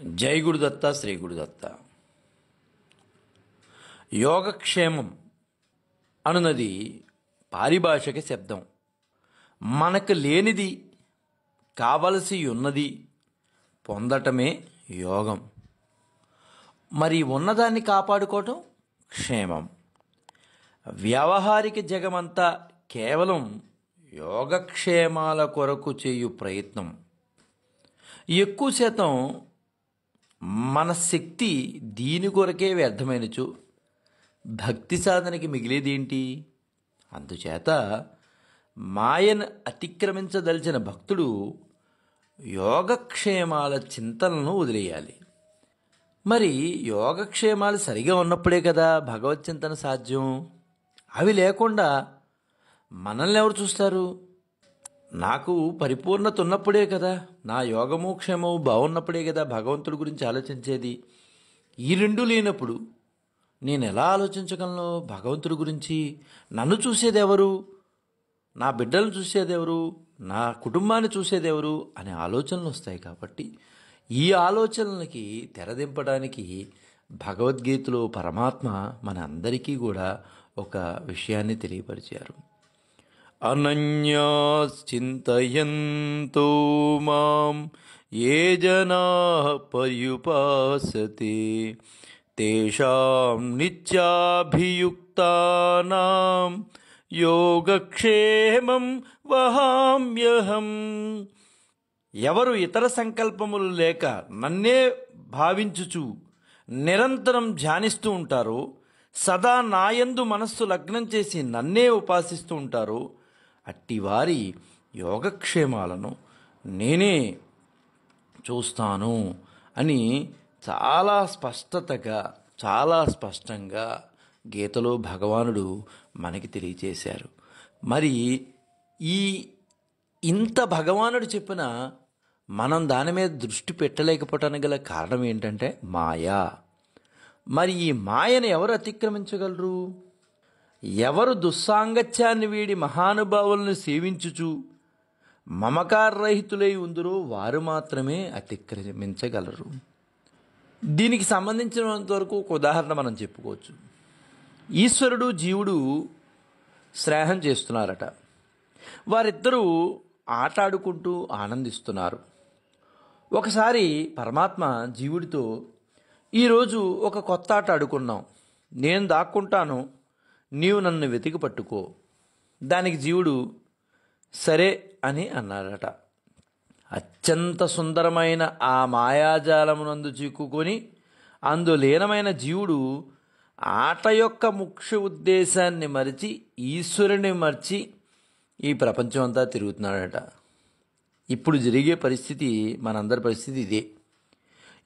జై గురుదత్త, శ్రీ గురుదత్త. యోగక్షేమం అనున్నది పారిభాషిక శబ్దం. మనకు లేనిది కావలసి ఉన్నది పొందటమే యోగం. మరి ఉన్నదాన్ని కాపాడుకోవటం క్షేమం. వ్యావహారిక జగమంతా కేవలం యోగక్షేమాల కొరకు చేయు ప్రయత్నం. ఎక్కువ శాతం మన శక్తి దీని కొరకే వ్యర్థమైనచు భక్తి సాధనకి మిగిలేదేంటి? అందుచేత మాయను అతిక్రమించదలిచిన భక్తుడు యోగక్షేమాల చింతనను వదిలేయాలి. మరి యోగక్షేమాలు సరిగా ఉన్నప్పుడే కదా భగవత్ చింతన సాధ్యం. అవి లేకుండా మనల్ని ఎవరు చూస్తారు? నాకు పరిపూర్ణత ఉన్నప్పుడే కదా, నా యోగము క్షేమము బాగున్నప్పుడే కదా భగవంతుడి గురించి ఆలోచించేది. ఈ రెండు లేనప్పుడు నేను ఎలా ఆలోచించగలను భగవంతుడి గురించి? నన్ను చూసేది ఎవరు? నా బిడ్డలను చూసేది ఎవరు? నా కుటుంబాన్ని చూసేది ఎవరు అనే ఆలోచనలు వస్తాయి. కాబట్టి ఈ ఆలోచనలకి తెరదింపడానికి భగవద్గీతలో పరమాత్మ మన అందరికీ కూడా ఒక విషయాన్ని తెలియపరిచారు. అనన్యాశ్చింతయంతో మాం ఏ జనాః పర్యుపాసతే తేషాం నిత్యాభియుక్తానాం యోగక్షేమం వహామ్యహం. ఎవరు ఇతర సంకల్పములు లేక నన్నే భావించుచు నిరంతరం ధ్యానిస్తూ ఉంటారో, సదా నాయందు మనస్సు లగ్నం చేసి నన్నే ఉపాసిస్తూ ఉంటారో, అట్టివారి యోగక్షేమాలను నేనే చూస్తాను అని చాలా స్పష్టతగా, చాలా స్పష్టంగా గీతలో భగవానుడు మనకి తెలియచేశారు. మరి ఇంత భగవానుడు చెప్పిన మనం దాని మీద దృష్టి పెట్టలేకపోవటానికి గల కారణం ఏంటంటే మాయా. మరి ఈ మాయను ఎవరు అతిక్రమించగలరు? ఎవరు దుస్సాంగత్యాన్ని వీడి మహానుభావులను సేవించుచు మమకారరహితులై ఉందరో వారు మాత్రమే అతిక్రమించగలరు. దీనికి సంబంధించినంతవరకు ఒక ఉదాహరణ మనం చెప్పుకోవచ్చు. ఈశ్వరుడు జీవుడు స్నేహం చేస్తున్నారట. వారిద్దరూ ఆటాడుకుంటూ ఆనందిస్తున్నారు. ఒకసారి పరమాత్మ జీవుడితో, ఈరోజు ఒక కొత్త ఆట ఆడుకున్నాం, నేను దాక్కుంటాను, నీవు నన్ను వెతికి పట్టుకో. దానికి జీవుడు సరే అని అన్నాడట. అత్యంత సుందరమైన ఆ మాయాజాలమునందు చిక్కుకొని అందులీనమైన జీవుడు ఆట యొక్క ముఖ్య ఉద్దేశాన్ని మరిచి ఈశ్వరుని మర్చి ఈ ప్రపంచం అంతా తిరుగుతున్నాడట. ఇప్పుడు జరిగే పరిస్థితి, మనందరి పరిస్థితి ఇదే.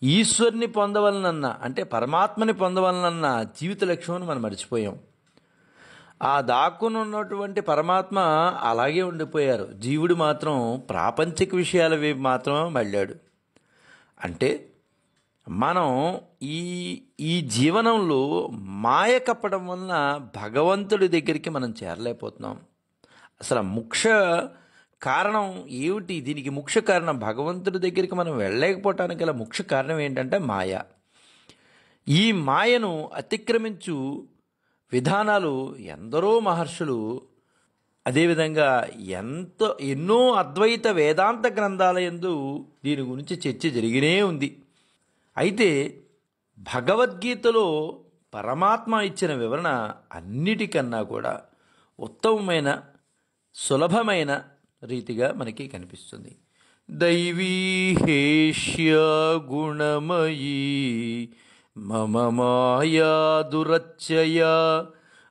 ఈశ్వరుని పొందవలనన్నా, అంటే పరమాత్మని పొందవలనన్నా జీవిత లక్ష్యాన్ని మనం మర్చిపోయాం. ఆ దాక్కుని ఉన్నటువంటి పరమాత్మ అలాగే ఉండిపోయారు. జీవుడు మాత్రం ప్రాపంచిక విషయాల వైపు మాత్రం వెళ్ళాడు. అంటే మనం ఈ జీవనంలో మాయ కప్పడం వలన భగవంతుడి దగ్గరికి మనం చేరలేకపోతున్నాం. అసలు ముఖ్య కారణం ఏమిటి? దీనికి ముఖ్య కారణం, భగవంతుడి దగ్గరికి మనం వెళ్ళలేకపోవటానికి గల ముఖ్య కారణం ఏంటంటే మాయ. ఈ మాయను అతిక్రమించు విధానాలు ఎందరో మహర్షులు, అదేవిధంగా ఎన్నో అద్వైత వేదాంత గ్రంథాల యందు దీని గురించి చర్చ జరిగినే ఉంది. అయితే భగవద్గీతలో పరమాత్మ ఇచ్చిన వివరణ అన్నిటికన్నా కూడా ఉత్తమమైన, సులభమైన రీతిగా మనకి కనిపిస్తుంది. దైవీహేష్య గుణమయీ మమ మాయా దురచ్చయ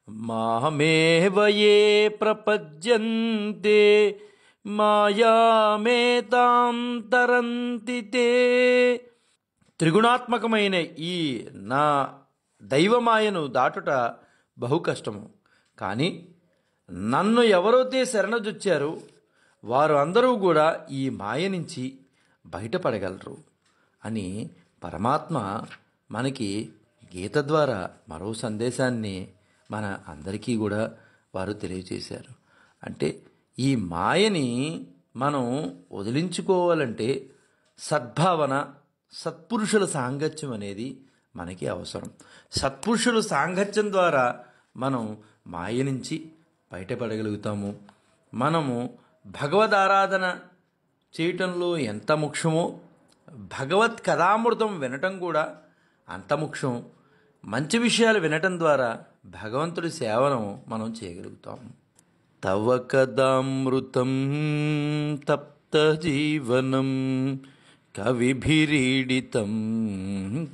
మామేవయే ప్రపద్యంతే మాయామేతాం తరంతి తే. త్రిగుణాత్మకమైన ఈ నా దైవమాయను దాటుట బహు కష్టము. కానీ నన్ను ఎవరైతే శరణజొచ్చారో వారు అందరూ కూడా ఈ మాయ నుంచి బయటపడగలరు అని పరమాత్మ మనకి గీత ద్వారా మరో సందేశాన్ని మన అందరికీ కూడా వారు తెలియజేశారు. అంటే ఈ మాయని మనం వదిలించుకోవాలంటే సద్భావన, సత్పురుషుల సాంగత్యం అనేది మనకి అవసరం. సత్పురుషుల సాంగత్యం ద్వారా మనం మాయ నుంచి బయటపడగలుగుతాము. మనము భగవద్ ఆరాధన చేయటంలో ఎంత ముఖ్యమో భగవత్ కథామృతం వినటం కూడా అంత ముఖ్యం. మంచి విషయాలు వినటం ద్వారా భగవంతుడి సేవను మనం చేయగలుగుతాము. తవ కథామృతం తప్త జీవనం కవిభిరీడితం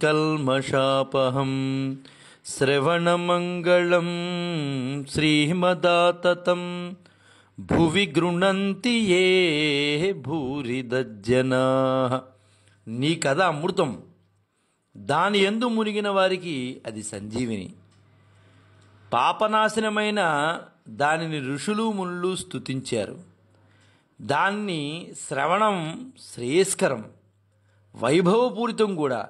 కల్మషాపహం శ్రవణమంగళం శ్రీమదాతతం భువి గృణంతి ఏ భూరిదజ్జనా. నీ కథ అమృతం, దాని యందు మునిగిన వారికి అది సంజీవిని. పాపనాశనమైన దానిని ఋషులు మునులు స్తుతించారు. దాన్ని శ్రవణం శ్రేయస్కరం, వైభవపూరితం కూడా.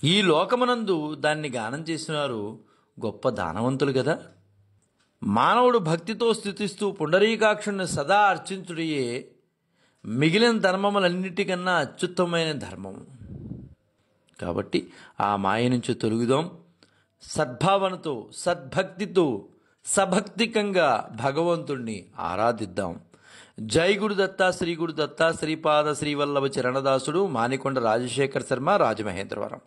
ఈ లోకమునందు దాన్ని గానం చేసినారు గొప్ప దానవంతులు కదా. మానవుడు భక్తితో స్థుతిస్తూ పుండరీకాక్షుని సదా అర్చించుడియే మిగిలిన ధర్మములన్నిటికన్నా అత్యుత్తమైన ధర్మము. కాబట్టి ఆ మాయ నుంచి తొలుగుదాం. సద్భావనతో సద్భక్తితో సభక్తికంగా భగవంతుణ్ణి ఆరాధిద్దాం. జై గురుదత్త శ్రీ గురుదత్త శ్రీపాద శ్రీవల్లభ చరణదాసుడు మానికొండ రాజశేఖర్ శర్మ రాజమహేంద్రవరం.